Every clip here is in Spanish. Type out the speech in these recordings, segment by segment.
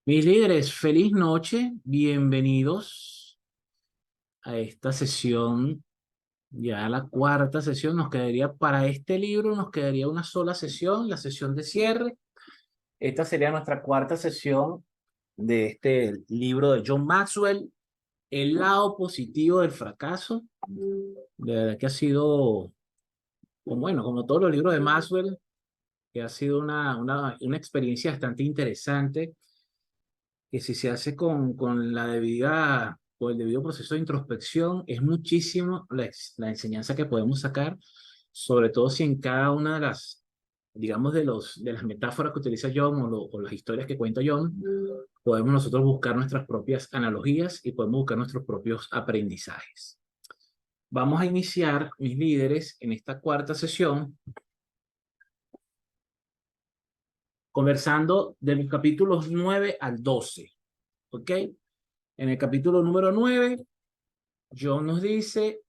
Mis líderes, feliz noche, bienvenidos a esta sesión, ya la cuarta sesión. Nos quedaría para este libro, nos quedaría una sola sesión, la sesión de cierre. Esta sería nuestra cuarta sesión de este libro de John Maxwell, El lado positivo del fracaso. De verdad que ha sido, bueno, como todos los libros de Maxwell, que ha sido una experiencia bastante interesante que si se hace con la debida o el debido proceso de introspección, es muchísimo la enseñanza que podemos sacar, sobre todo si en cada una de las, digamos, de las metáforas que utiliza John o las historias que cuenta John, podemos nosotros buscar nuestras propias analogías y podemos buscar nuestros propios aprendizajes. Vamos a iniciar, mis líderes, en esta cuarta sesión, conversando de los capítulos 9 al 12. ¿Ok? En el capítulo número 9, John nos dice,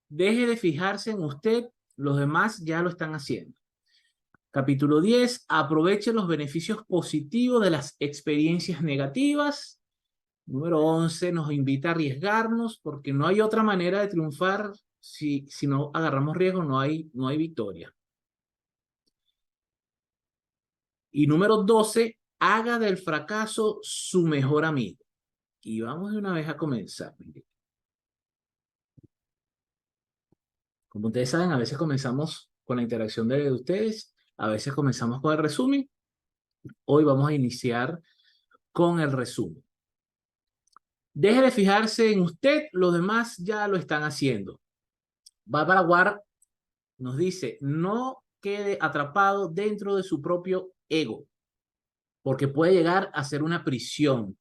deje de fijarse en usted, los demás ya lo están haciendo. Capítulo 10, aproveche los beneficios positivos de las experiencias negativas. Número 11, nos invita a arriesgarnos porque no hay otra manera de triunfar si no agarramos riesgo, no hay victoria. Y número 12, haga del fracaso su mejor amigo. Y vamos de una vez a comenzar. Como ustedes saben, a veces comenzamos con la interacción de ustedes, a veces comenzamos con el resumen. Hoy vamos a iniciar con el resumen. Deje de fijarse en usted, los demás ya lo están haciendo. Barbara Ward nos dice, no quede atrapado dentro de su propio ego, porque puede llegar a ser una prisión.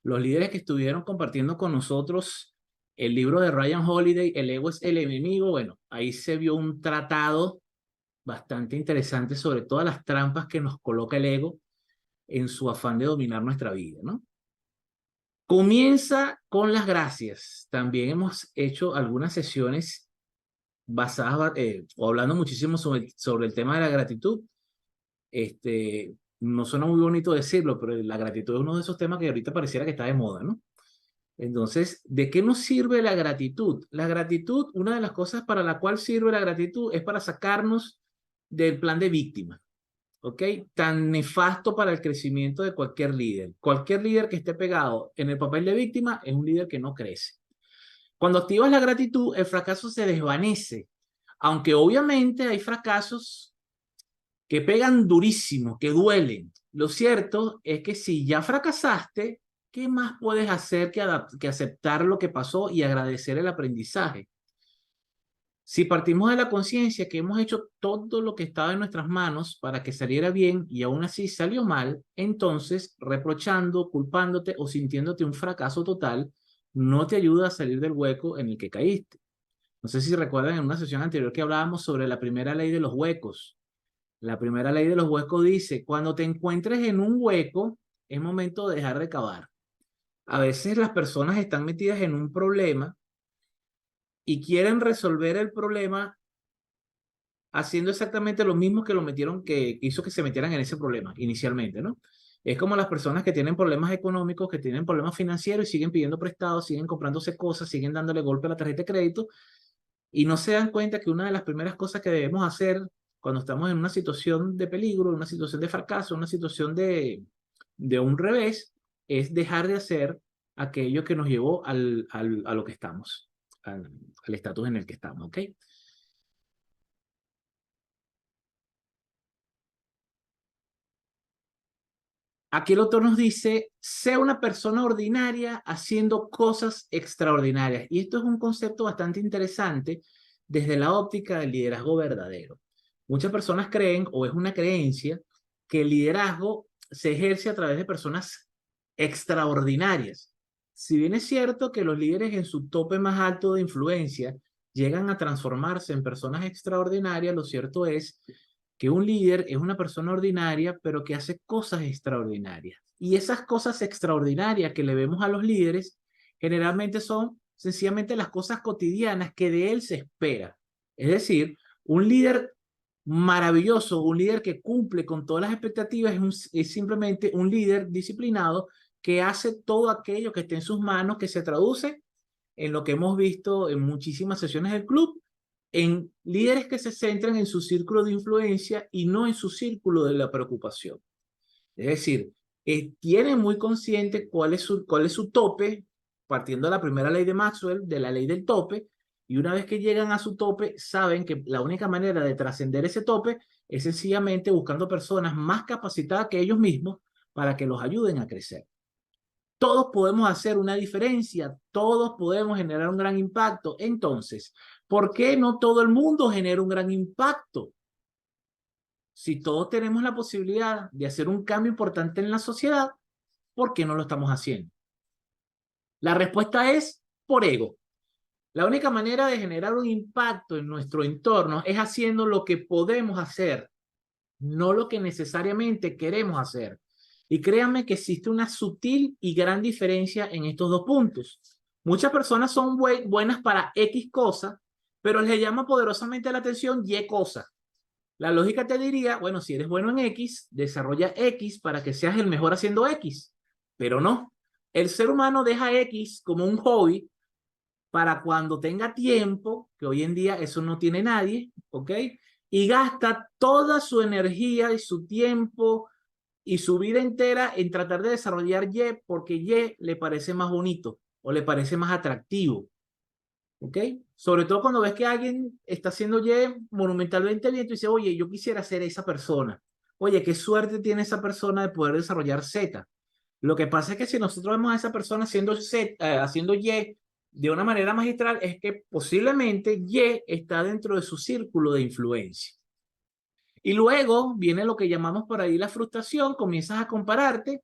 Los líderes que estuvieron compartiendo con nosotros el libro de Ryan Holiday, El ego es el enemigo, bueno, ahí se vio un tratado bastante interesante sobre todas las trampas que nos coloca el ego en su afán de dominar nuestra vida, ¿no? Comienza con las gracias. También hemos hecho algunas sesiones basadas o hablando muchísimo sobre el tema de la gratitud. No suena muy bonito decirlo, pero la gratitud es uno de esos temas que ahorita pareciera que está de moda, ¿no? Entonces, ¿de qué nos sirve la gratitud? La gratitud, una de las cosas para la cual sirve la gratitud es para sacarnos del plan de víctima. ¿Ok? Tan nefasto para el crecimiento de cualquier líder. Cualquier líder que esté pegado en el papel de víctima es un líder que no crece. Cuando activas la gratitud, el fracaso se desvanece. Aunque obviamente hay fracasos que pegan durísimo, que duelen. Lo cierto es que si ya fracasaste, ¿qué más puedes hacer que aceptar lo que pasó y agradecer el aprendizaje? Si partimos de la conciencia que hemos hecho todo lo que estaba en nuestras manos para que saliera bien y aún así salió mal, entonces reprochando, culpándote o sintiéndote un fracaso total, no te ayuda a salir del hueco en el que caíste. No sé si recuerdan en una sesión anterior que hablábamos sobre la primera ley de los huecos. La primera ley de los huecos dice, cuando te encuentres en un hueco, es momento de dejar de cavar. A veces las personas están metidas en un problema y quieren resolver el problema haciendo exactamente lo mismo que lo metieron, que hizo que se metieran en ese problema inicialmente, ¿no? Es como las personas que tienen problemas económicos, que tienen problemas financieros y siguen pidiendo prestados, siguen comprándose cosas, siguen dándole golpe a la tarjeta de crédito y no se dan cuenta que una de las primeras cosas que debemos hacer cuando estamos en una situación de peligro, en una situación de fracaso, en una situación de un revés, es dejar de hacer aquello que nos llevó a lo que estamos, al estatus en el que estamos, ¿ok? Aquí el autor nos dice, sea una persona ordinaria haciendo cosas extraordinarias. Y esto es un concepto bastante interesante desde la óptica del liderazgo verdadero. Muchas personas creen, o es una creencia, que el liderazgo se ejerce a través de personas extraordinarias. Si bien es cierto que los líderes en su tope más alto de influencia llegan a transformarse en personas extraordinarias, lo cierto es que un líder es una persona ordinaria, pero que hace cosas extraordinarias. Y esas cosas extraordinarias que le vemos a los líderes, generalmente son sencillamente las cosas cotidianas que de él se espera. Es decir, un líder maravilloso, un líder que cumple con todas las expectativas, es simplemente un líder disciplinado que hace todo aquello que esté en sus manos, que se traduce en lo que hemos visto en muchísimas sesiones del club, en líderes que se centran en su círculo de influencia y no en su círculo de la preocupación. Es decir, tienen muy consciente cuál es su tope, partiendo de la primera ley de Maxwell, de la ley del tope, y una vez que llegan a su tope, saben que la única manera de trascender ese tope es sencillamente buscando personas más capacitadas que ellos mismos para que los ayuden a crecer. Todos podemos hacer una diferencia, todos podemos generar un gran impacto. Entonces, ¿por qué no todo el mundo genera un gran impacto? Si todos tenemos la posibilidad de hacer un cambio importante en la sociedad, ¿por qué no lo estamos haciendo? La respuesta es por ego. La única manera de generar un impacto en nuestro entorno es haciendo lo que podemos hacer, no lo que necesariamente queremos hacer. Y créanme que existe una sutil y gran diferencia en estos dos puntos. Muchas personas son buenas para X cosa, pero les llama poderosamente la atención Y cosa. La lógica te diría, bueno, si eres bueno en X, desarrolla X para que seas el mejor haciendo X. Pero no. El ser humano deja X como un hobby para cuando tenga tiempo, que hoy en día eso no tiene nadie, ¿ok? Y gasta toda su energía y su tiempo y su vida entera en tratar de desarrollar Y porque Y le parece más bonito o le parece más atractivo. ¿Ok? Sobre todo cuando ves que alguien está haciendo Y monumentalmente bien, tú dices, oye, yo quisiera ser esa persona. Oye, qué suerte tiene esa persona de poder desarrollar Z. Lo que pasa es que si nosotros vemos a esa persona haciendo Y de una manera magistral, es que posiblemente Y está dentro de su círculo de influencia. Y luego viene lo que llamamos por ahí la frustración, comienzas a compararte,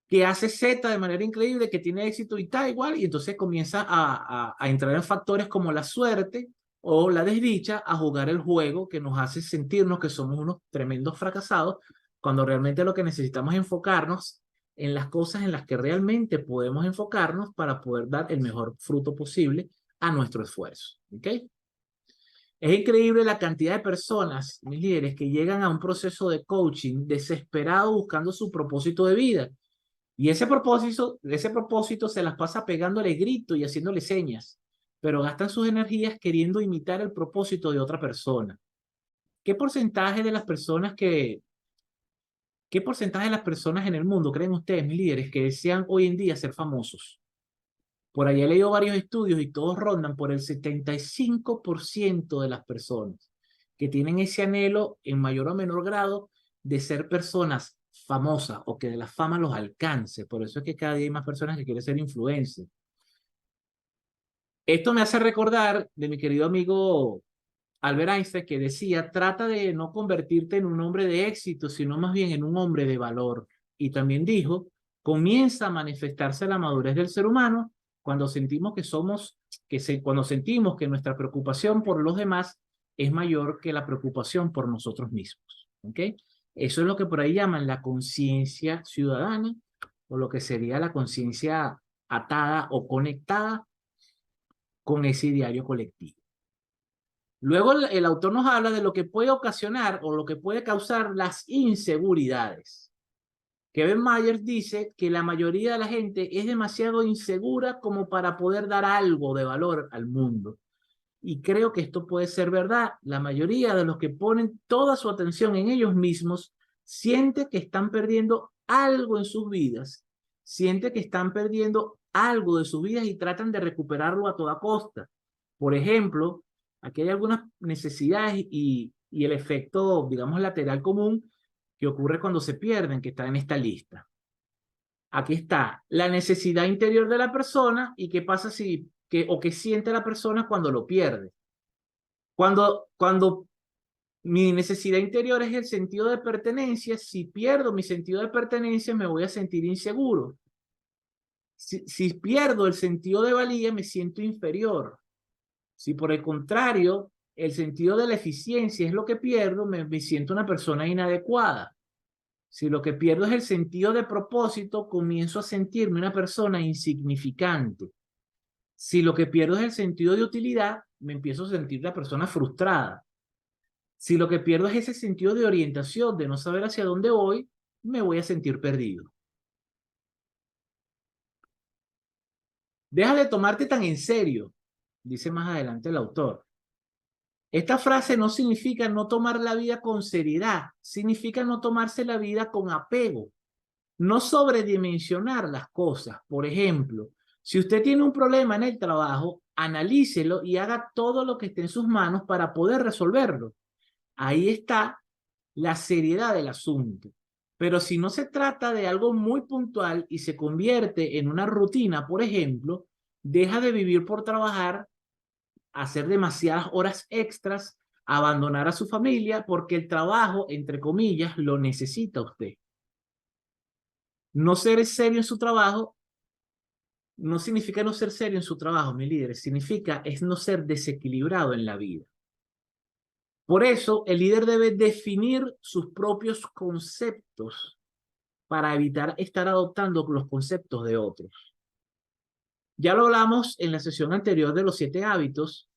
que hace Z de manera increíble, que tiene éxito y tal, igual, y entonces comienza a entrar en factores como la suerte o la desdicha a jugar el juego que nos hace sentirnos que somos unos tremendos fracasados, cuando realmente lo que necesitamos es enfocarnos en las cosas en las que realmente podemos enfocarnos para poder dar el mejor fruto posible a nuestro esfuerzo. ¿Ok? Es increíble la cantidad de personas, mis líderes, que llegan a un proceso de coaching desesperado buscando su propósito de vida. Y ese propósito se las pasa pegándole grito y haciéndole señas, pero gastan sus energías queriendo imitar el propósito de otra persona. ¿Qué porcentaje de las personas qué porcentaje de las personas en el mundo creen ustedes, mis líderes, que desean hoy en día ser famosos? Por ahí he leído varios estudios y todos rondan por el 75% de las personas que tienen ese anhelo en mayor o menor grado de ser personas famosas o que de la fama los alcance. Por eso es que cada día hay más personas que quieren ser influencers. Esto me hace recordar de mi querido amigo Albert Einstein, que decía, trata de no convertirte en un hombre de éxito, sino más bien en un hombre de valor. Y también dijo, comienza a manifestarse la madurez del ser humano cuando sentimos cuando sentimos que nuestra preocupación por los demás es mayor que la preocupación por nosotros mismos. ¿Ok? Eso es lo que por ahí llaman la conciencia ciudadana, o lo que sería la conciencia atada o conectada con ese ideario colectivo. Luego el autor nos habla de lo que puede ocasionar o lo que puede causar las inseguridades. Kevin Myers dice que la mayoría de la gente es demasiado insegura como para poder dar algo de valor al mundo. Y creo que esto puede ser verdad. La mayoría de los que ponen toda su atención en ellos mismos siente que están perdiendo algo en sus vidas, siente que están perdiendo algo de sus vidas y tratan de recuperarlo a toda costa. Por ejemplo, aquí hay algunas necesidades y el efecto, digamos, lateral común que ocurre cuando se pierden, que está en esta lista. Aquí está la necesidad interior de la persona y qué pasa o qué siente la persona cuando lo pierde. Cuando mi necesidad interior es el sentido de pertenencia, si pierdo mi sentido de pertenencia me voy a sentir inseguro. Si pierdo el sentido de valía me siento inferior. Si por el contrario el sentido de la eficiencia es lo que pierdo, me siento una persona inadecuada. Si lo que pierdo es el sentido de propósito, comienzo a sentirme una persona insignificante. Si lo que pierdo es el sentido de utilidad, me empiezo a sentir la persona frustrada. Si lo que pierdo es ese sentido de orientación, de no saber hacia dónde voy, me voy a sentir perdido. Deja de tomarte tan en serio, dice más adelante el autor. Esta frase no significa no tomar la vida con seriedad, significa no tomarse la vida con apego, no sobredimensionar las cosas. Por ejemplo, si usted tiene un problema en el trabajo, analícelo y haga todo lo que esté en sus manos para poder resolverlo. Ahí está la seriedad del asunto. Pero si no se trata de algo muy puntual y se convierte en una rutina, por ejemplo, deja de vivir por trabajar, hacer demasiadas horas extras, abandonar a su familia porque el trabajo, entre comillas, lo necesita usted. No ser serio en su trabajo no significa no ser serio en su trabajo, mi líder, significa es no ser desequilibrado en la vida. Por eso, el líder debe definir sus propios conceptos para evitar estar adoptando los conceptos de otros. Ya lo hablamos en la sesión anterior de los 7 hábitos,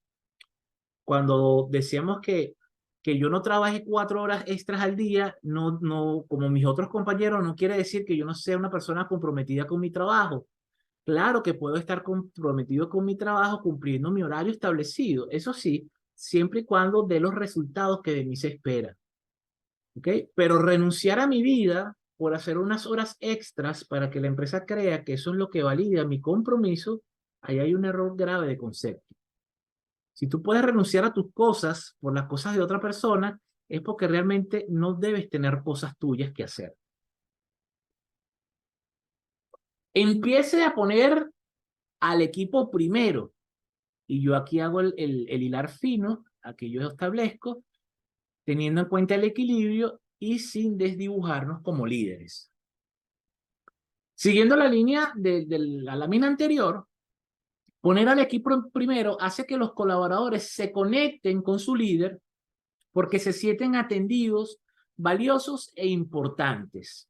cuando decíamos que yo no trabaje 4 horas extras al día, como mis otros compañeros, no quiere decir que yo no sea una persona comprometida con mi trabajo. Claro que puedo estar comprometido con mi trabajo cumpliendo mi horario establecido, eso sí, siempre y cuando dé los resultados que de mí se espera. ¿Ok? Pero renunciar a mi vida por hacer unas horas extras para que la empresa crea que eso es lo que valida mi compromiso, ahí hay un error grave de concepto. Si tú puedes renunciar a tus cosas por las cosas de otra persona, es porque realmente no debes tener cosas tuyas que hacer. Empiece a poner al equipo primero. Y yo aquí hago el hilar fino, aquí yo establezco, teniendo en cuenta el equilibrio y sin desdibujarnos como líderes. Siguiendo la línea de la lámina anterior, poner al equipo primero hace que los colaboradores se conecten con su líder porque se sienten atendidos, valiosos e importantes.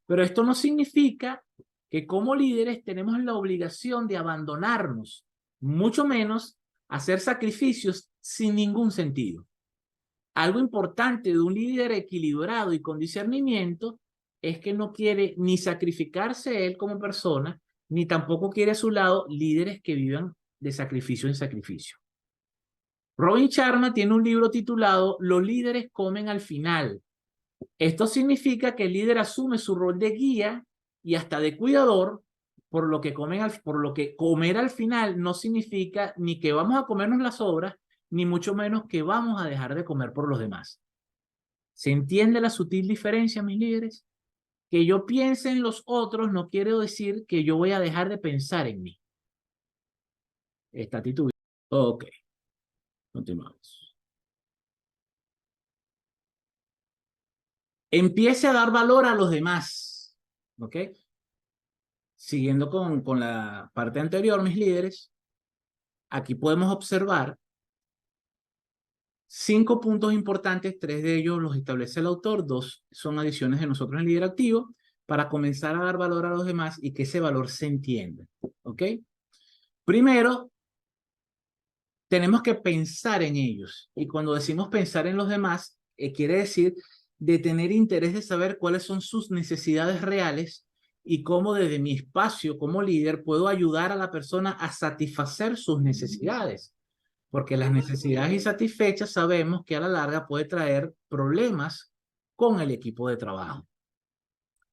Pero esto no significa que como líderes tenemos la obligación de abandonarnos, mucho menos hacer sacrificios sin ningún sentido. Algo importante de un líder equilibrado y con discernimiento es que no quiere ni sacrificarse él como persona, ni tampoco quiere a su lado líderes que vivan de sacrificio en sacrificio. Robin Sharma tiene un libro titulado Los líderes comen al final. Esto significa que el líder asume su rol de guía y hasta de cuidador, por lo que comer al final no significa ni que vamos a comernos las sobras, ni mucho menos que vamos a dejar de comer por los demás. ¿Se entiende la sutil diferencia, mis líderes? Que yo piense en los otros no quiere decir que yo voy a dejar de pensar en mí. Esta actitud. Ok, continuamos. Empiece a dar valor a los demás. ¿Ok? Siguiendo con la parte anterior, mis líderes, aquí podemos observar 5 puntos importantes, 3 de ellos los establece el autor, 2 son adiciones de nosotros en líder activo, para comenzar a dar valor a los demás y que ese valor se entienda. ¿Ok? Primero, tenemos que pensar en ellos. Y cuando decimos pensar en los demás, quiere decir de tener interés de saber cuáles son sus necesidades reales y cómo desde mi espacio como líder puedo ayudar a la persona a satisfacer sus necesidades. Porque las necesidades insatisfechas sabemos que a la larga puede traer problemas con el equipo de trabajo.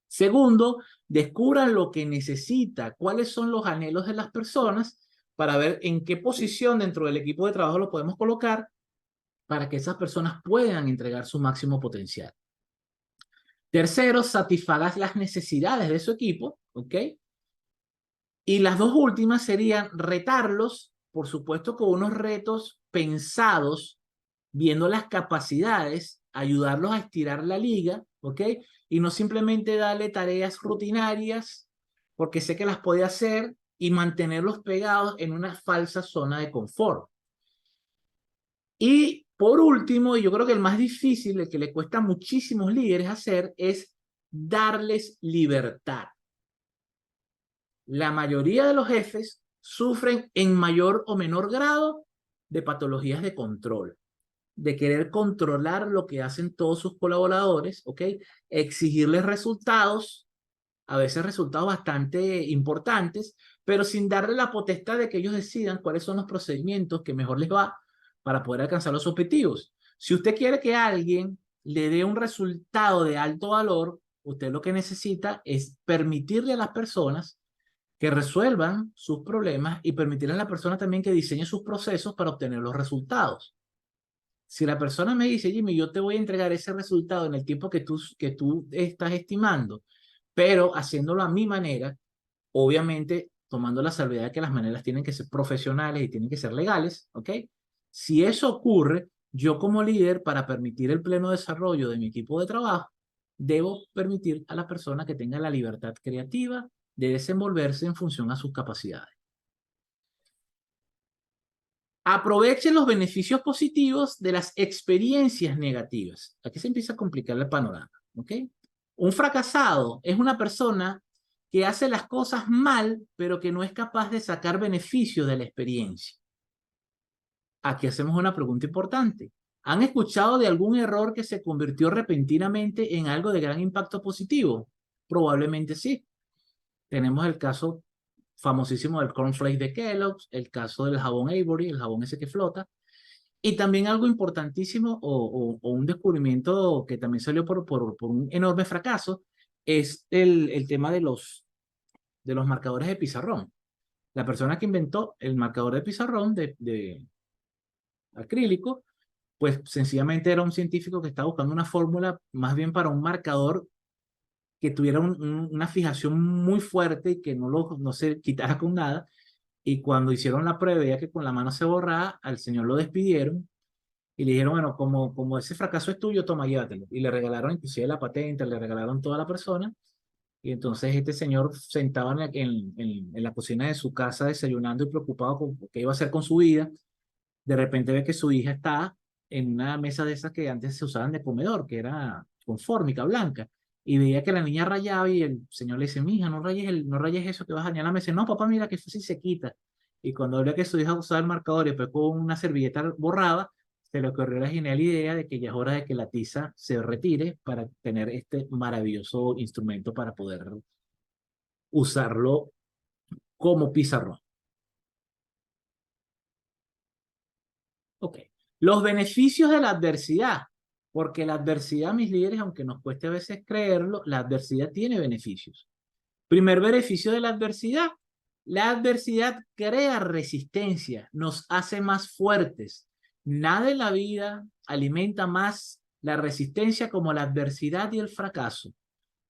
Segundo, descubran lo que necesita, cuáles son los anhelos de las personas para ver en qué posición dentro del equipo de trabajo lo podemos colocar para que esas personas puedan entregar su máximo potencial. Tercero, satisfagas las necesidades de su equipo, ¿ok? Y las dos últimas serían retarlos, por supuesto, con unos retos pensados, viendo las capacidades, ayudarlos a estirar la liga, ¿ok? Y no simplemente darle tareas rutinarias, porque sé que las puede hacer, y mantenerlos pegados en una falsa zona de confort. Y por último, y yo creo que el más difícil, el que le cuesta a muchísimos líderes hacer, es darles libertad. La mayoría de los jefes sufren en mayor o menor grado de patologías de control. de querer controlar lo que hacen todos sus colaboradores, ¿ok? Exigirles resultados, a veces resultados bastante importantes, pero sin darle la potestad de que ellos decidan cuáles son los procedimientos que mejor les va para poder alcanzar los objetivos. Si usted quiere que alguien le dé un resultado de alto valor, usted lo que necesita es permitirle a las personas que resuelvan sus problemas y permitirle a la persona también que diseñe sus procesos para obtener los resultados. Si la persona me dice, Jimmy, yo te voy a entregar ese resultado en el tiempo que tú estás estimando, pero haciéndolo a mi manera, obviamente tomando la salvedad de que las maneras tienen que ser profesionales y tienen que ser legales, ¿ok? Si eso ocurre, yo como líder, para permitir el pleno desarrollo de mi equipo de trabajo, debo permitir a la persona que tenga la libertad creativa de desenvolverse en función a sus capacidades. Aproveche los beneficios positivos de las experiencias negativas. Aquí se empieza a complicar el panorama, ¿ok? Un fracasado es una persona que hace las cosas mal, pero que no es capaz de sacar beneficio de la experiencia. Aquí hacemos una pregunta importante. ¿Han escuchado de algún error que se convirtió repentinamente en algo de gran impacto positivo? Probablemente sí. Tenemos el caso famosísimo del cornflake de Kellogg's, el caso del jabón Avery, el jabón ese que flota, y también algo importantísimo o un descubrimiento que también salió por un enorme fracaso, es el tema de los marcadores de pizarrón. La persona que inventó el marcador de pizarrón de acrílico, pues sencillamente era un científico que estaba buscando una fórmula más bien para un marcador que tuviera una fijación muy fuerte y que no se quitara con nada. Y cuando hicieron la prueba, ya que con la mano se borraba, al señor lo despidieron y le dijeron, bueno, como ese fracaso es tuyo, toma, llévatelo. Y le regalaron inclusive la patente, le regalaron toda la persona. Y entonces este señor sentado en la cocina de su casa desayunando y preocupado con qué iba a hacer con su vida, de repente ve que su hija está en una mesa de esas que antes se usaban de comedor, que era con fórmica blanca, y veía que la niña rayaba y el señor le dice, mija, no rayes eso que vas a dañar la mesa. No, papá, mira que eso sí se quita. Y cuando ve que su hija usaba el marcador y después con una servilleta borrada, se le ocurrió la genial idea de que ya es hora de que la tiza se retire para tener este maravilloso instrumento para poder usarlo como pizarrón. Ok. Los beneficios de la adversidad, porque la adversidad, mis líderes, aunque nos cueste a veces creerlo, la adversidad tiene beneficios. Primer beneficio de la adversidad crea resistencia, nos hace más fuertes. Nada en la vida alimenta más la resistencia como la adversidad y el fracaso.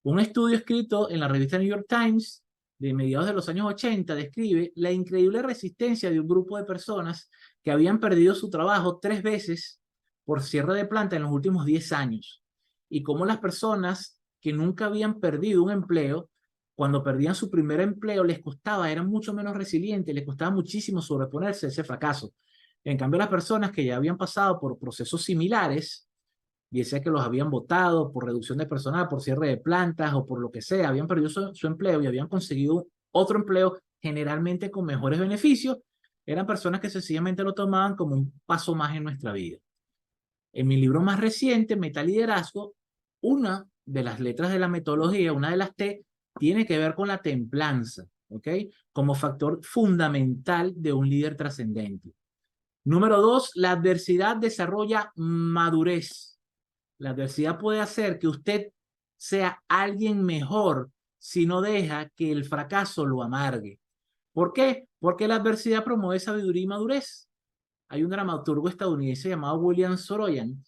Un estudio escrito en la revista New York Times de mediados de los años 80 describe la increíble resistencia de un grupo de personas que habían perdido su trabajo 3 veces por cierre de planta en los últimos 10 años y cómo las personas que nunca habían perdido un empleo, cuando perdían su primer empleo, les costaba, eran mucho menos resilientes, les costaba muchísimo sobreponerse a ese fracaso. En cambio, las personas que ya habían pasado por procesos similares, y sea que los habían votado por reducción de personal, por cierre de plantas o por lo que sea, habían perdido su empleo y habían conseguido otro empleo generalmente con mejores beneficios, eran personas que sencillamente lo tomaban como un paso más en nuestra vida. En mi libro más reciente, Metaliderazgo, una de las letras de la metodología, una de las T, tiene que ver con la templanza, ¿ok? Como factor fundamental de un líder trascendente. Número 2, la adversidad desarrolla madurez. La adversidad puede hacer que usted sea alguien mejor si no deja que el fracaso lo amargue. ¿Por qué? Porque la adversidad promueve sabiduría y madurez. Hay un dramaturgo estadounidense llamado William Soroyan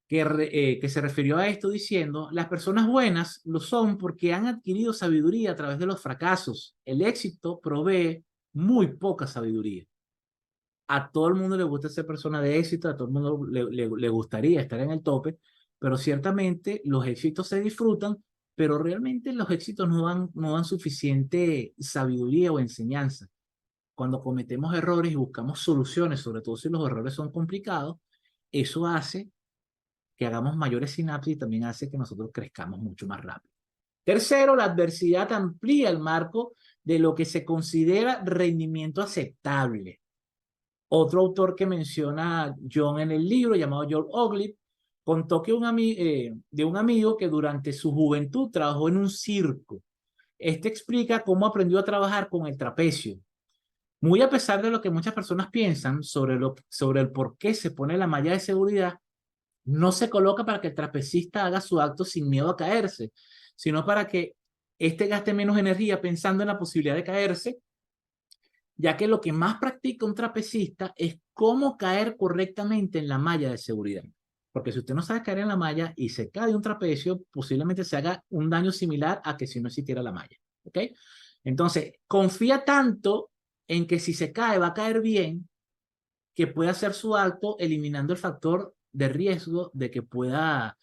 que se refirió a esto diciendo, las personas buenas lo son porque han adquirido sabiduría a través de los fracasos. El éxito provee muy poca sabiduría. A todo el mundo le gusta ser persona de éxito, a todo el mundo le gustaría estar en el tope, pero ciertamente los éxitos se disfrutan, pero realmente los éxitos no dan suficiente sabiduría o enseñanza. Cuando cometemos errores y buscamos soluciones, sobre todo si los errores son complicados, eso hace que hagamos mayores sinapsis y también hace que nosotros crezcamos mucho más rápido. Tercero, la adversidad amplía el marco de lo que se considera rendimiento aceptable. Otro autor que menciona John en el libro, llamado George Oglip, contó que de un amigo que durante su juventud trabajó en un circo. Este explica cómo aprendió a trabajar con el trapecio. Muy a pesar de lo que muchas personas piensan sobre el por qué se pone la malla de seguridad, no se coloca para que el trapecista haga su acto sin miedo a caerse, sino para que éste gaste menos energía pensando en la posibilidad de caerse, ya que lo que más practica un trapecista es cómo caer correctamente en la malla de seguridad. Porque si usted no sabe caer en la malla y se cae de un trapecio, posiblemente se haga un daño similar a que si no existiera la malla. ¿Ok? Entonces, confía tanto en que si se cae va a caer bien, que puede hacer su acto eliminando el factor de riesgo de que pueda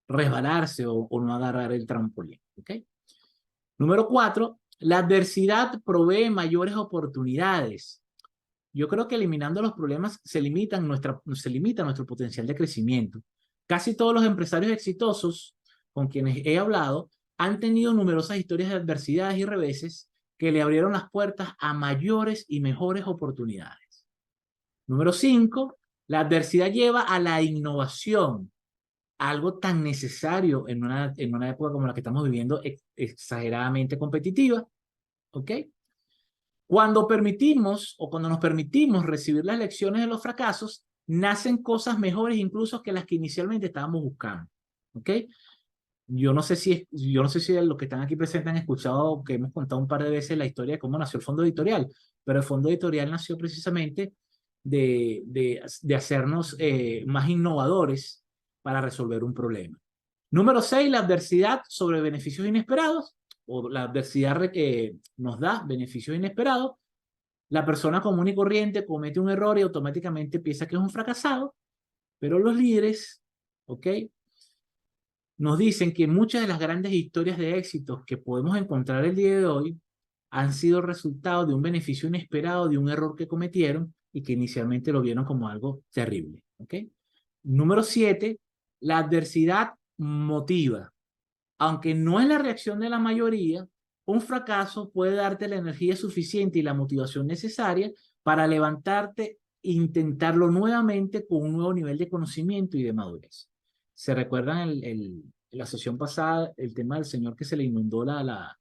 resbalarse o no agarrar el trampolín. ¿Ok? Número 4, la adversidad provee mayores oportunidades. Yo creo que eliminando los problemas se limita nuestro potencial de crecimiento. Casi todos los empresarios exitosos con quienes he hablado han tenido numerosas historias de adversidades y reveses que le abrieron las puertas a mayores y mejores oportunidades. Número 5, la adversidad lleva a la innovación, algo tan necesario en una época como la que estamos viviendo, exageradamente competitiva. ¿Ok? Cuando nos permitimos recibir las lecciones de los fracasos, nacen cosas mejores incluso que las que inicialmente estábamos buscando. ¿Ok? Yo no sé si los que están aquí presentes han escuchado que hemos contado un par de veces la historia de cómo nació el Fondo Editorial, pero el Fondo Editorial nació precisamente de hacernos más innovadores para resolver un problema. Número 6, la adversidad sobre beneficios inesperados, o la adversidad que nos da beneficios inesperados. La persona común y corriente comete un error y automáticamente piensa que es un fracasado, pero los líderes, ¿ok? Nos dicen que muchas de las grandes historias de éxito que podemos encontrar el día de hoy han sido resultado de un beneficio inesperado, de un error que cometieron y que inicialmente lo vieron como algo terrible, ¿ok? Número 7, la adversidad motiva. Aunque no es la reacción de la mayoría, un fracaso puede darte la energía suficiente y la motivación necesaria para levantarte e intentarlo nuevamente con un nuevo nivel de conocimiento y de madurez. ¿Se recuerdan la sesión pasada el tema del señor que se le inundó la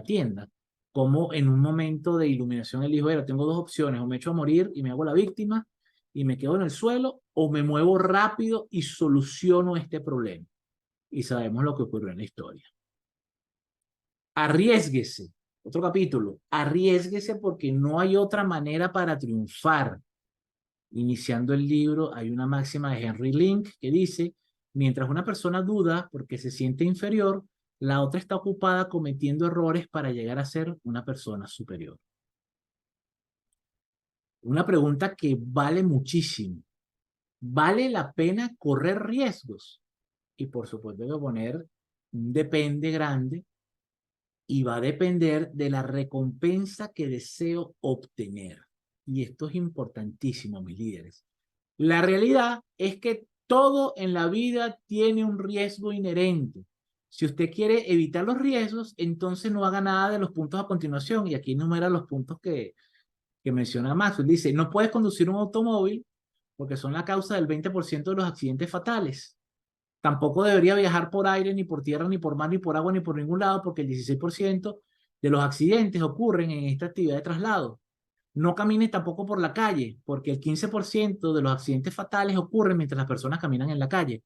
tienda? Como en un momento de iluminación él dijo, tengo dos opciones, o me echo a morir y me hago la víctima y me quedo en el suelo, o me muevo rápido y soluciono este problema. Y sabemos lo que ocurrió en la historia. Arriésguese, otro capítulo, arriésguese porque no hay otra manera para triunfar. Iniciando el libro hay una máxima de Henry Link que dice, mientras una persona duda porque se siente inferior, la otra está ocupada cometiendo errores para llegar a ser una persona superior. Una pregunta que vale muchísimo. ¿Vale la pena correr riesgos? Y por supuesto hay que poner un depende grande y va a depender de la recompensa que deseo obtener. Y esto es importantísimo, mis líderes. La realidad es que todo en la vida tiene un riesgo inherente. Si usted quiere evitar los riesgos, entonces no haga nada de los puntos a continuación. Y aquí enumera los puntos que menciona Maxwell. Dice, no puedes conducir un automóvil porque son la causa del 20% de los accidentes fatales. Tampoco debería viajar por aire, ni por tierra, ni por mar, ni por agua, ni por ningún lado, porque el 16% de los accidentes ocurren en esta actividad de traslado. No camine tampoco por la calle, porque el 15% de los accidentes fatales ocurren mientras las personas caminan en la calle.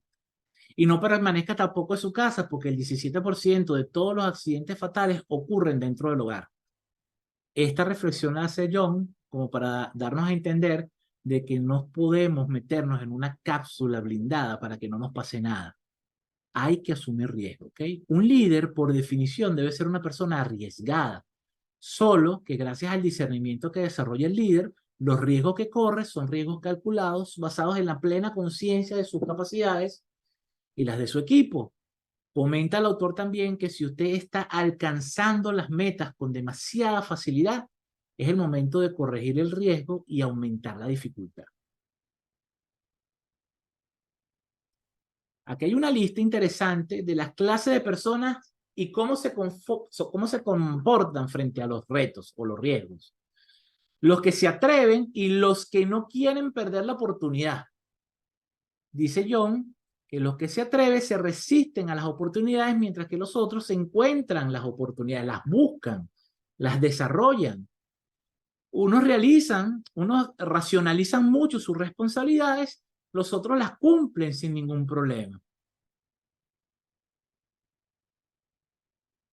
Y no permanezca tampoco en su casa, porque el 17% de todos los accidentes fatales ocurren dentro del hogar. Esta reflexión la hace John como para darnos a entender de que no podemos meternos en una cápsula blindada para que no nos pase nada. Hay que asumir riesgo, ¿ok? Un líder, por definición, debe ser una persona arriesgada. Solo que gracias al discernimiento que desarrolla el líder, los riesgos que corre son riesgos calculados basados en la plena conciencia de sus capacidades y las de su equipo. Comenta el autor también que si usted está alcanzando las metas con demasiada facilidad, es el momento de corregir el riesgo y aumentar la dificultad. Aquí hay una lista interesante de las clases de personas y cómo se comportan frente a los retos o los riesgos. los que se atreven y los que no quieren perder la oportunidad. Dice John que los que se atreven se resisten a las oportunidades, mientras que los otros se encuentran las oportunidades, las buscan, las desarrollan. Unos racionalizan mucho sus responsabilidades, los otros las cumplen sin ningún problema.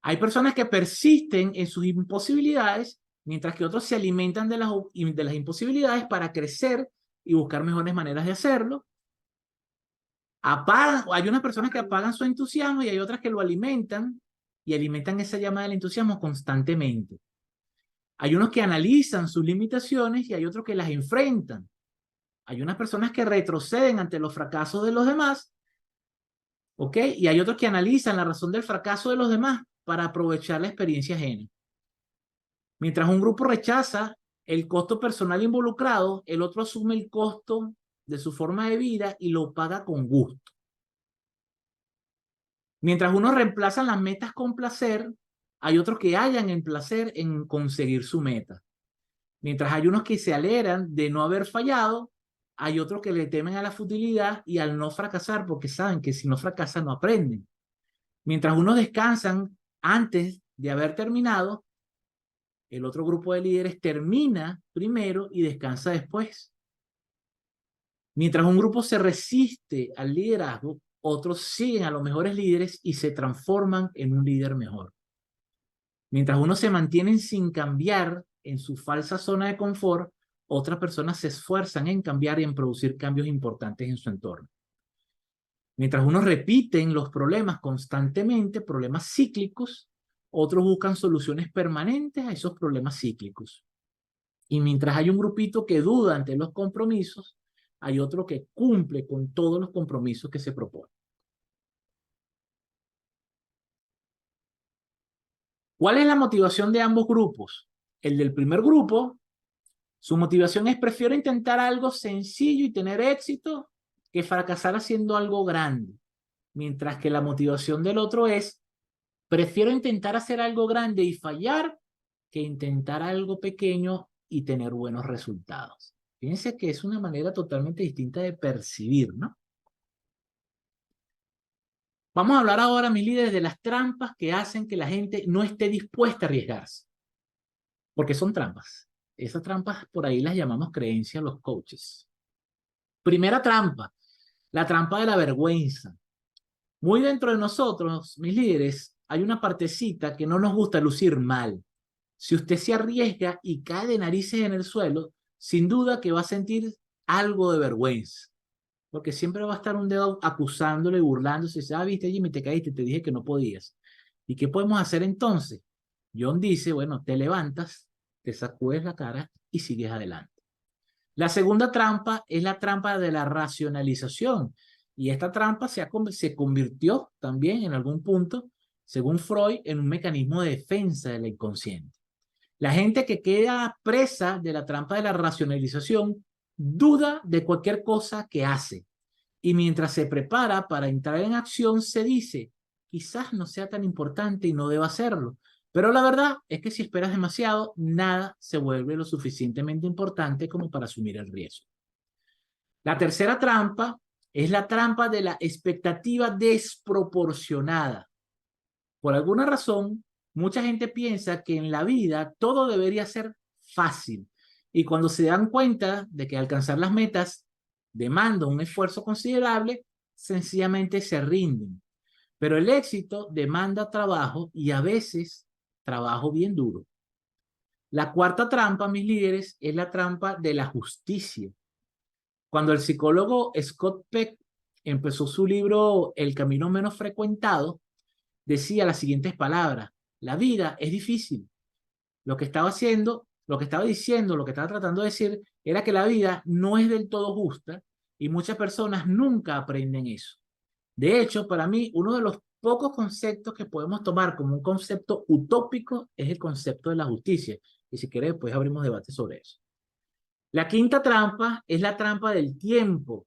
Hay personas que persisten en sus imposibilidades, mientras que otros se alimentan de las imposibilidades para crecer y buscar mejores maneras de hacerlo. Hay unas personas que apagan su entusiasmo y hay otras que lo alimentan y alimentan esa llama del entusiasmo constantemente. Hay unos que analizan sus limitaciones y hay otros que las enfrentan. Hay unas personas que retroceden ante los fracasos de los demás, ¿ok? Y hay otros que analizan la razón del fracaso de los demás para aprovechar la experiencia ajena. Mientras un grupo rechaza el costo personal involucrado, el otro asume el costo de su forma de vida y lo paga con gusto. Mientras unos reemplazan las metas con placer, hay otros que hallan el placer en conseguir su meta. Mientras hay unos que se alegran de no haber fallado, hay otros que le temen a la futilidad y al no fracasar porque saben que si no fracasan no aprenden. Mientras unos descansan antes de haber terminado, el otro grupo de líderes termina primero y descansa después. Mientras un grupo se resiste al liderazgo, otros siguen a los mejores líderes y se transforman en un líder mejor. Mientras unos se mantienen sin cambiar en su falsa zona de confort, otras personas se esfuerzan en cambiar y en producir cambios importantes en su entorno. Mientras unos repiten los problemas constantemente, problemas cíclicos, otros buscan soluciones permanentes a esos problemas cíclicos. Y mientras hay un grupito que duda ante los compromisos, hay otro que cumple con todos los compromisos que se proponen. ¿Cuál es la motivación de ambos grupos? El del primer grupo, su motivación es: prefiero intentar algo sencillo y tener éxito que fracasar haciendo algo grande. Mientras que la motivación del otro es: prefiero intentar hacer algo grande y fallar que intentar algo pequeño y tener buenos resultados. Fíjense que es una manera totalmente distinta de percibir, ¿no? Vamos a hablar ahora, mis líderes, de las trampas que hacen que la gente no esté dispuesta a arriesgarse. Porque son trampas. Esas trampas por ahí las llamamos creencias los coaches. Primera trampa, la trampa de la vergüenza. Muy dentro de nosotros, mis líderes, hay una partecita que no nos gusta lucir mal. Si usted se arriesga y cae de narices en el suelo, sin duda que va a sentir algo de vergüenza. Porque siempre va a estar un dedo acusándole y burlándose. Ah, viste, Jimmy, te caíste, te dije que no podías. ¿Y qué podemos hacer entonces? John dice, bueno, te levantas, te sacudes la cara y sigues adelante. La segunda trampa es la trampa de la racionalización. Y esta trampa se convirtió también en algún punto, según Freud, en un mecanismo de defensa de la inconsciente. La gente que queda presa de la trampa de la racionalización duda de cualquier cosa que hace. Y mientras se prepara para entrar en acción, se dice, quizás no sea tan importante y no deba hacerlo. Pero la verdad es que si esperas demasiado, nada se vuelve lo suficientemente importante como para asumir el riesgo. La tercera trampa es la trampa de la expectativa desproporcionada. Por alguna razón, mucha gente piensa que en la vida todo debería ser fácil. Y cuando se dan cuenta de que alcanzar las metas demanda un esfuerzo considerable, sencillamente se rinden. Pero el éxito demanda trabajo y a veces trabajo bien duro. La cuarta trampa, mis líderes, es la trampa de la justicia. Cuando el psicólogo Scott Peck empezó su libro El camino menos frecuentado, decía las siguientes palabras: la vida es difícil. Lo que estaba haciendo, lo que estaba diciendo, lo que estaba tratando de decir era que la vida no es del todo justa y muchas personas nunca aprenden eso. De hecho, para mí, uno de los pocos conceptos que podemos tomar como un concepto utópico es el concepto de la justicia. Y si quieres, pues abrimos debate sobre eso. La quinta trampa es la trampa del tiempo.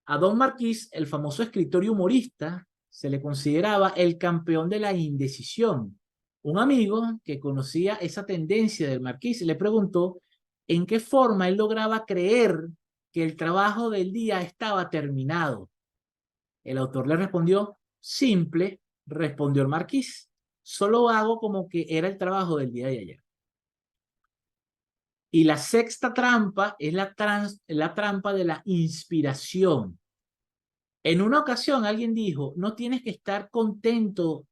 A Don Marquis, el famoso escritor y humorista, se le consideraba el campeón de la indecisión. Un amigo que conocía esa tendencia del Marquis le preguntó en qué forma él lograba creer que el trabajo del día estaba terminado. El autor le respondió, simple, respondió el marqués, solo hago como que era el trabajo del día de ayer. Y la sexta trampa es la trampa de la inspiración. En una ocasión alguien dijo, no tienes que estar contento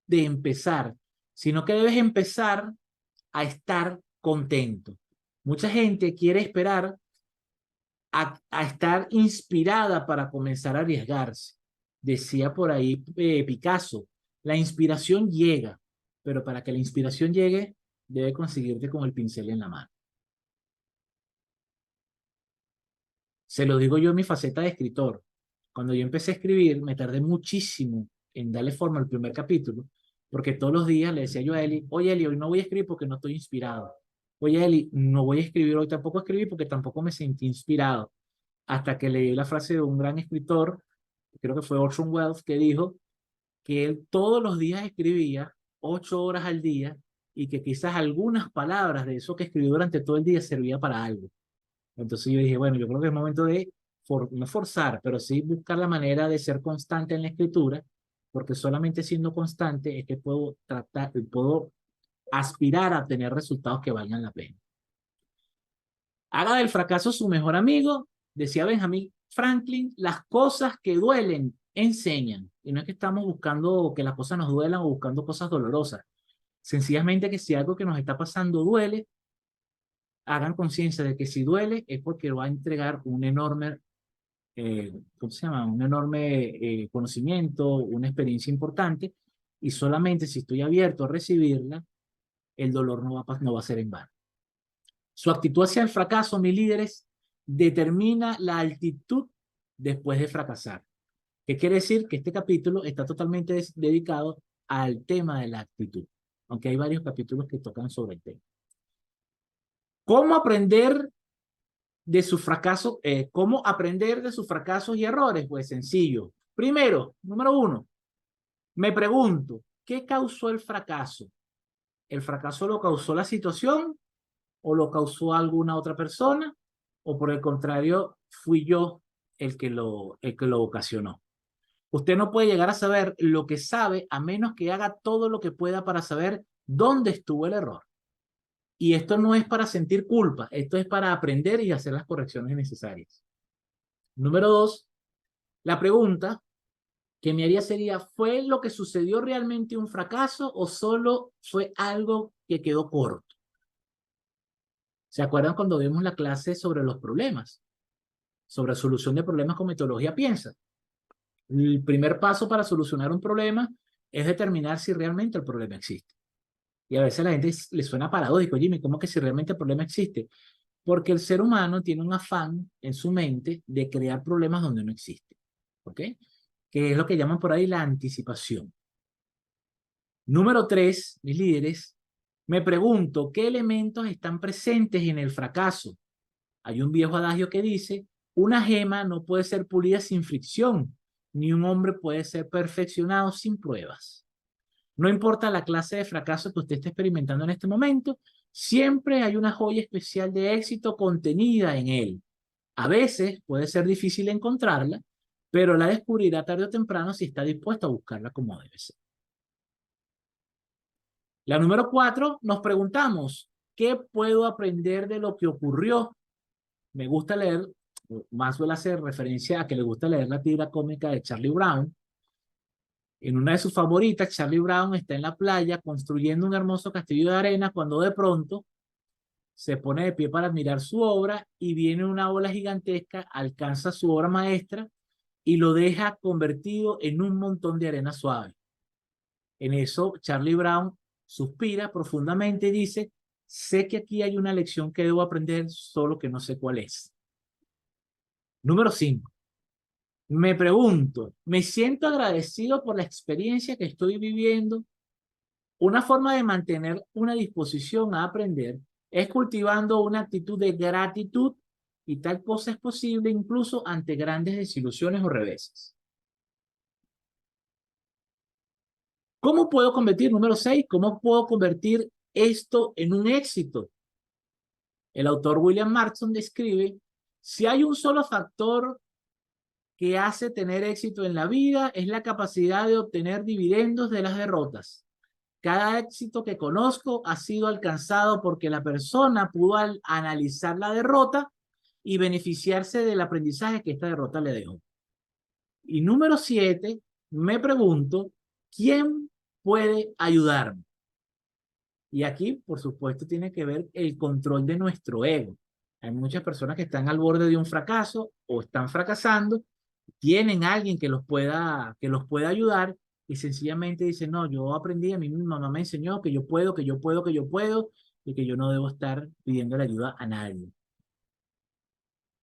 de empezar, sino que debes empezar a estar contento. Mucha gente quiere esperar a estar inspirada para comenzar a arriesgarse. Decía por ahí Picasso, la inspiración llega, pero para que la inspiración llegue, debe conseguirte con el pincel en la mano. Se lo digo yo en mi faceta de escritor. Cuando yo empecé a escribir, me tardé muchísimo en darle forma al primer capítulo, porque todos los días le decía yo a Eli, oye Eli, hoy no voy a escribir porque no estoy inspirado. Oye Eli, no voy a escribir hoy tampoco a escribir porque tampoco me sentí inspirado. Hasta que leí la frase de un gran escritor, creo que fue Orson Welles, que dijo que él todos los días escribía 8 horas al día y que quizás algunas palabras de eso que escribió durante todo el día servía para algo. Entonces yo dije, bueno, yo creo que es momento de, no forzar, pero sí buscar la manera de ser constante en la escritura, porque solamente siendo constante es que puedo aspirar a tener resultados que valgan la pena. Haga del fracaso su mejor amigo, decía Benjamin Franklin, las cosas que duelen enseñan. Y no es que estamos buscando que las cosas nos duelan o buscando cosas dolorosas. Sencillamente que si algo que nos está pasando duele, hagan conciencia de que si duele es porque va a entregar un enorme, ¿cómo se llama? Un enorme conocimiento, una experiencia importante, y solamente si estoy abierto a recibirla, el dolor no va a ser en vano. Su actitud hacia el fracaso, mis líderes, determina la altitud después de fracasar. ¿Qué quiere decir? Que este capítulo está totalmente dedicado al tema de la actitud, aunque hay varios capítulos que tocan sobre el tema. ¿Cómo aprender de sus fracasos? ¿Cómo aprender de sus fracasos y errores? Pues sencillo. Primero, número 1, me pregunto, ¿qué causó el fracaso? ¿El fracaso lo causó la situación o lo causó alguna otra persona? ¿O por el contrario, fui yo el que lo ocasionó? Usted no puede llegar a saber lo que sabe a menos que haga todo lo que pueda para saber dónde estuvo el error. Y esto no es para sentir culpa, esto es para aprender y hacer las correcciones necesarias. Número 2, la pregunta que me haría sería, ¿fue lo que sucedió realmente un fracaso o solo fue algo que quedó corto? ¿Se acuerdan cuando vimos la clase sobre los problemas? Sobre solución de problemas con metodología piensa. El primer paso para solucionar un problema es determinar si realmente el problema existe. Y a veces a la gente le suena paradójico, Jimmy, ¿cómo que si realmente el problema existe? Porque el ser humano tiene un afán en su mente de crear problemas donde no existen. ¿Ok? Que es lo que llaman por ahí la anticipación. Número 3, mis líderes, me pregunto, ¿qué elementos están presentes en el fracaso? Hay un viejo adagio que dice, una gema no puede ser pulida sin fricción, ni un hombre puede ser perfeccionado sin pruebas. No importa la clase de fracaso que usted esté experimentando en este momento, siempre hay una joya especial de éxito contenida en él. A veces puede ser difícil encontrarla, pero la descubrirá tarde o temprano si está dispuesto a buscarla como debe ser. La número 4, nos preguntamos, ¿qué puedo aprender de lo que ocurrió? Me gusta leer, más suele hacer referencia a que le gusta leer la tira cómica de Charlie Brown. En una de sus favoritas, Charlie Brown está en la playa construyendo un hermoso castillo de arena cuando de pronto se pone de pie para admirar su obra y viene una ola gigantesca, alcanza su obra maestra y lo deja convertido en un montón de arena suave. En eso, Charlie Brown suspira profundamente y dice, sé que aquí hay una lección que debo aprender, solo que no sé cuál es. Número 5. Me pregunto, ¿me siento agradecido por la experiencia que estoy viviendo? Una forma de mantener una disposición a aprender es cultivando una actitud de gratitud y tal cosa es posible incluso ante grandes desilusiones o reveses. ¿Cómo puedo convertir, número 6, cómo puedo convertir esto en un éxito? El autor William Marston describe, si hay un solo factor que hace tener éxito en la vida, es la capacidad de obtener dividendos de las derrotas. Cada éxito que conozco ha sido alcanzado porque la persona pudo analizar la derrota y beneficiarse del aprendizaje que esta derrota le dejó. Y número 7, me pregunto, ¿quién puede ayudarme? Y aquí, por supuesto, tiene que ver el control de nuestro ego. Hay muchas personas que están al borde de un fracaso o están fracasando, tienen a alguien que los pueda ayudar y sencillamente dicen, no, yo aprendí, a mí mi mamá me enseñó que yo puedo, que yo puedo, que yo puedo y que yo no debo estar pidiendo la ayuda a nadie.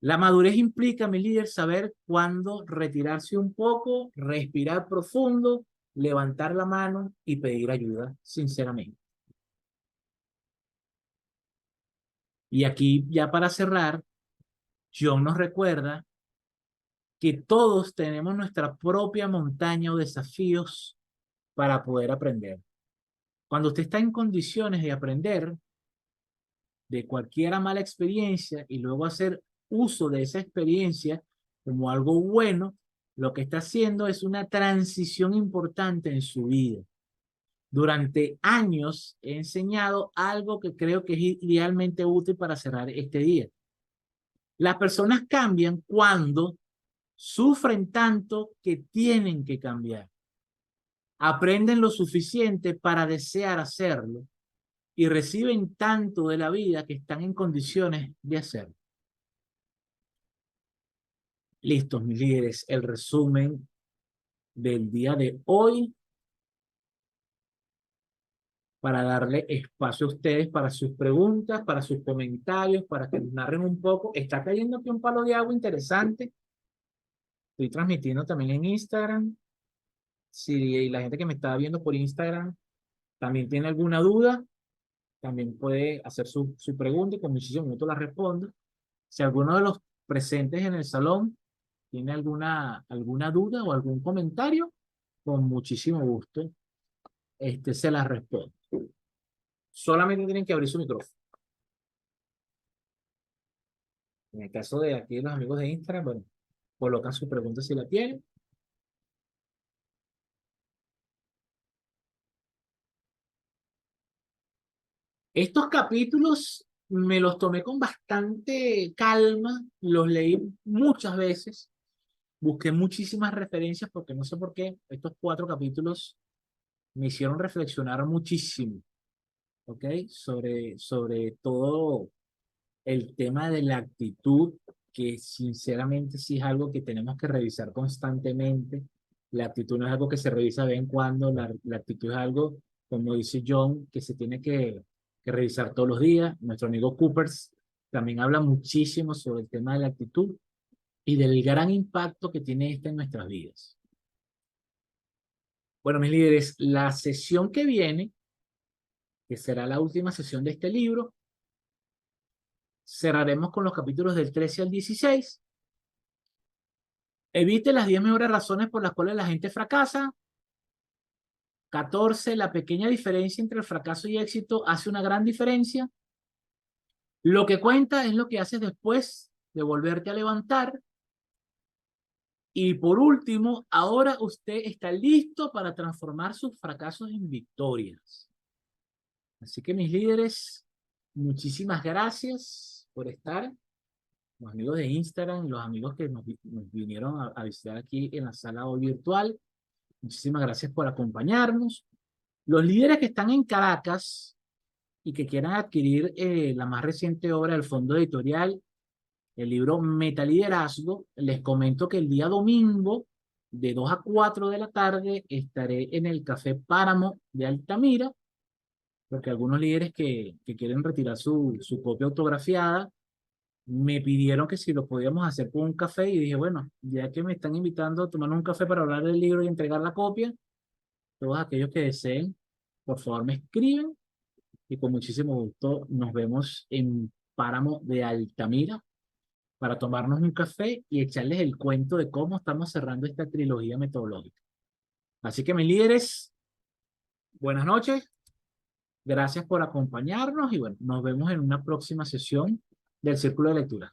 La madurez implica, mi líder, saber cuándo retirarse un poco, respirar profundo, levantar la mano y pedir ayuda sinceramente. Y aquí, ya para cerrar, John nos recuerda que todos tenemos nuestra propia montaña o desafíos para poder aprender. Cuando usted está en condiciones de aprender de cualquier mala experiencia y luego hacer uso de esa experiencia como algo bueno, lo que está haciendo es una transición importante en su vida. Durante años he enseñado algo que creo que es idealmente útil para cerrar este día. Las personas cambian cuando sufren tanto que tienen que cambiar. Aprenden lo suficiente para desear hacerlo y reciben tanto de la vida que están en condiciones de hacerlo. Listos, mis líderes, el resumen del día de hoy para darle espacio a ustedes para sus preguntas, para sus comentarios, para que nos narren un poco. Está cayendo aquí un palo de agua interesante. Estoy transmitiendo también en Instagram. Si la gente que me está viendo por Instagram también tiene alguna duda, también puede hacer su pregunta y con muchísimo gusto la respondo. Si alguno de los presentes en el salón tiene alguna duda o algún comentario, con muchísimo gusto se la respondo. Solamente tienen que abrir su micrófono. En el caso de aquí los amigos de Instagram, bueno, colocan su pregunta si la tienen. Estos capítulos me los tomé con bastante calma, los leí muchas veces, busqué muchísimas referencias porque no sé por qué estos 4 capítulos me hicieron reflexionar muchísimo, ¿ok? Sobre todo el tema de la actitud, que sinceramente sí es algo que tenemos que revisar constantemente. La actitud no es algo que se revisa de vez en cuando, la actitud es algo, como dice John, que se tiene que revisar todos los días. Nuestro amigo Coopers también habla muchísimo sobre el tema de la actitud y del gran impacto que tiene esta en nuestras vidas. Bueno, mis líderes, la sesión que viene, que será la última sesión de este libro, cerraremos con los capítulos del 13 al 16. Evite las 10 mejores razones por las cuales la gente fracasa. 14, la pequeña diferencia entre el fracaso y éxito hace una gran diferencia. Lo que cuenta es lo que haces después de volverte a levantar. Y por último, ahora usted está listo para transformar sus fracasos en victorias. Así que mis líderes, muchísimas gracias por estar. Los amigos de Instagram, los amigos que nos vinieron a visitar aquí en la sala hoy virtual. Muchísimas gracias por acompañarnos. Los líderes que están en Caracas y que quieran adquirir la más reciente obra del Fondo Editorial, el libro Metaliderazgo, les comento que el día domingo, de 2 a 4 de la tarde, estaré en el Café Páramo de Altamira, porque algunos líderes que quieren retirar su copia autografiada me pidieron que si lo podíamos hacer con un café y dije, bueno, ya que me están invitando a tomar un café para hablar del libro y entregar la copia, todos aquellos que deseen, por favor me escriben y con muchísimo gusto nos vemos en Páramo de Altamira para tomarnos un café y echarles el cuento de cómo estamos cerrando esta trilogía metodológica. Así que mis líderes, buenas noches Gracias por acompañarnos y bueno, nos vemos en una próxima sesión del Círculo de Lectura.